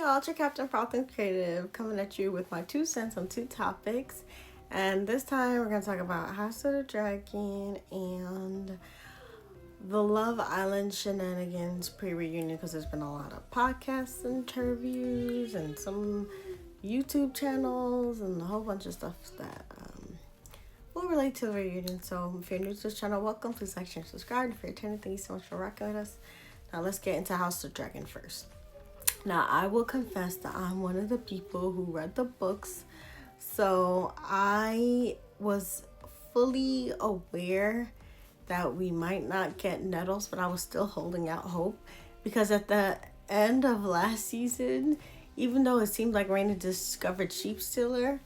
y'all, it's your Captain Falcon Creative coming at you with my 2 cents on two topics. And this time we're going to talk about House of the Dragon and the Love Island shenanigans pre-reunion, because there's been a lot of podcasts, interviews, and some YouTube channels and a whole bunch of stuff that will relate to the reunion. So if you're new to this channel, welcome. Please like, share, and subscribe. If you're returning, thank you so much for rocking with us. Now let's get into House of the Dragon first. Now, I will confess that I'm one of the people who read the books, so I was fully aware that we might not get Nettles, but I was still holding out hope, because at the end of last season, even though it seemed like Raina discovered Sheepstealer,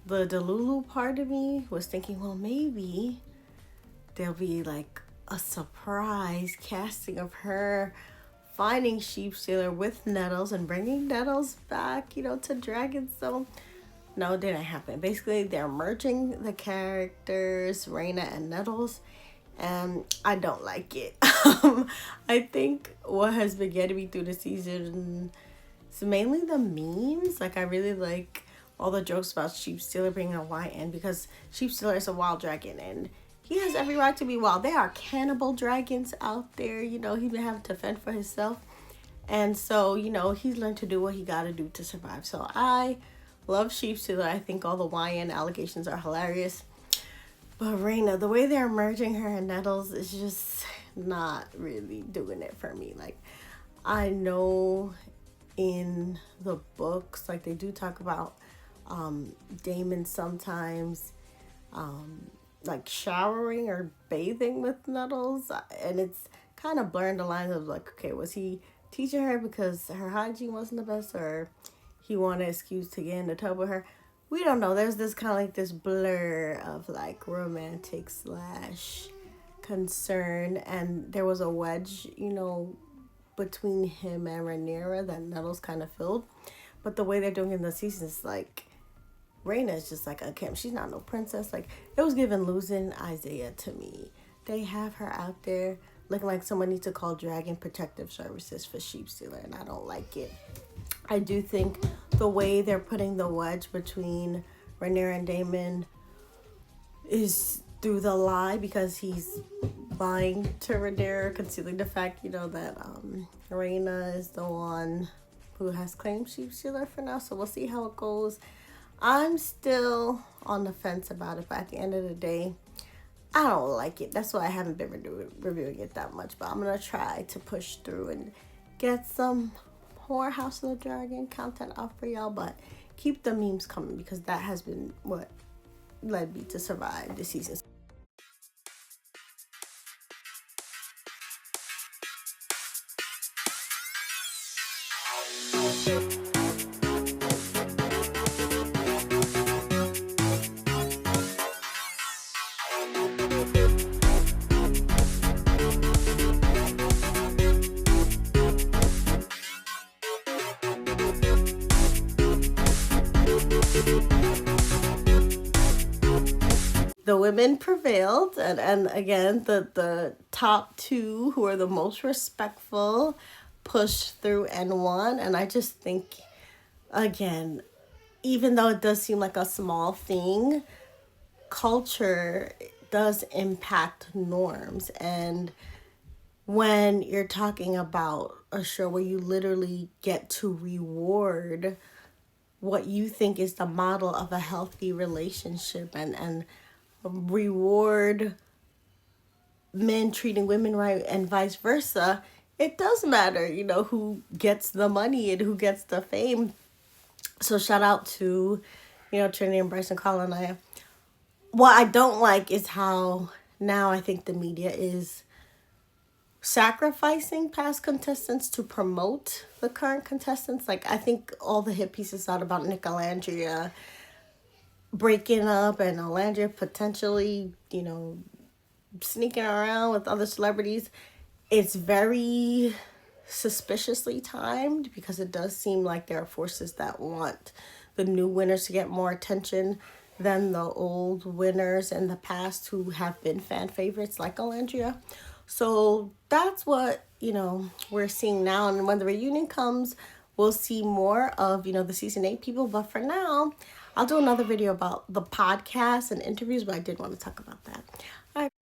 the Delulu part of me was thinking, well, maybe there'll be like a surprise casting of her finding Sheepstealer with Nettles and bringing Nettles back, to Dragon. So no, it didn't happen. Basically, they're merging the characters, Raina and Nettles, and I don't like it. I think what has been getting me through the season is mainly the memes. Like, I really like all the jokes about Sheepstealer being a YN, because Sheepstealer is a wild dragon and he has every right to be wild. There are cannibal dragons out there, he's been having to fend for himself. And so, he's learned to do what he gotta do to survive. So I love Sheepstealer. I think all the YN allegations are hilarious. But Raina, the way they're merging her and Nettles is just not really doing it for me. Like, I know in the books, like, they do talk about Damon sometimes like showering or bathing with Nettles, and it's kind of blurring the lines of like, okay, was he teaching her because her hygiene wasn't the best, or he wanted an excuse to get in the tub with her? We don't know. There's this kind of like this blur of like romantic slash concern, and there was a wedge, between him and Rhaenyra that Nettles kind of filled. But the way they're doing it in the season is like, Raina is just like a camp. She's not no princess. Like, it was giving losing Isaiah to me. They have her out there looking like someone needs to call Dragon Protective Services for Sheepstealer, and I don't like it. I do think the way they're putting the wedge between Rhaenyra and Daemon is through the lie, because he's lying to Rhaenyra, concealing the fact, that Raina is the one who has claimed Sheepstealer for now. So we'll see how it goes. I'm still on the fence about it, but at the end of the day, I don't like it. That's why I haven't been reviewing it that much. But I'm going to try to push through and get some more House of the Dragon content out for y'all. But keep the memes coming, because that has been what led me to survive this season. The women prevailed, and again, the top two, who are the most respectful, pushed through and won. And I just think, again, even though it does seem like a small thing, culture does impact norms. And when you're talking about a show where you literally get to reward what you think is the model of a healthy relationship, and reward men treating women right and vice versa, it does matter, who gets the money and who gets the fame. So shout out to, Trinity and Bryson, Colin, and I. What I don't like is how now I think the media is sacrificing past contestants to promote the current contestants. Like, I think all the hit pieces out about Nicolandria breaking up and Olandria potentially, sneaking around with other celebrities, it's very suspiciously timed, because it does seem like there are forces that want the new winners to get more attention than the old winners in the past who have been fan favorites like Olandria. So that's what, we're seeing now. And when the reunion comes, we'll see more of, the season 8 people. But for now, I'll do another video about the podcast and interviews, but I did want to talk about that. All right.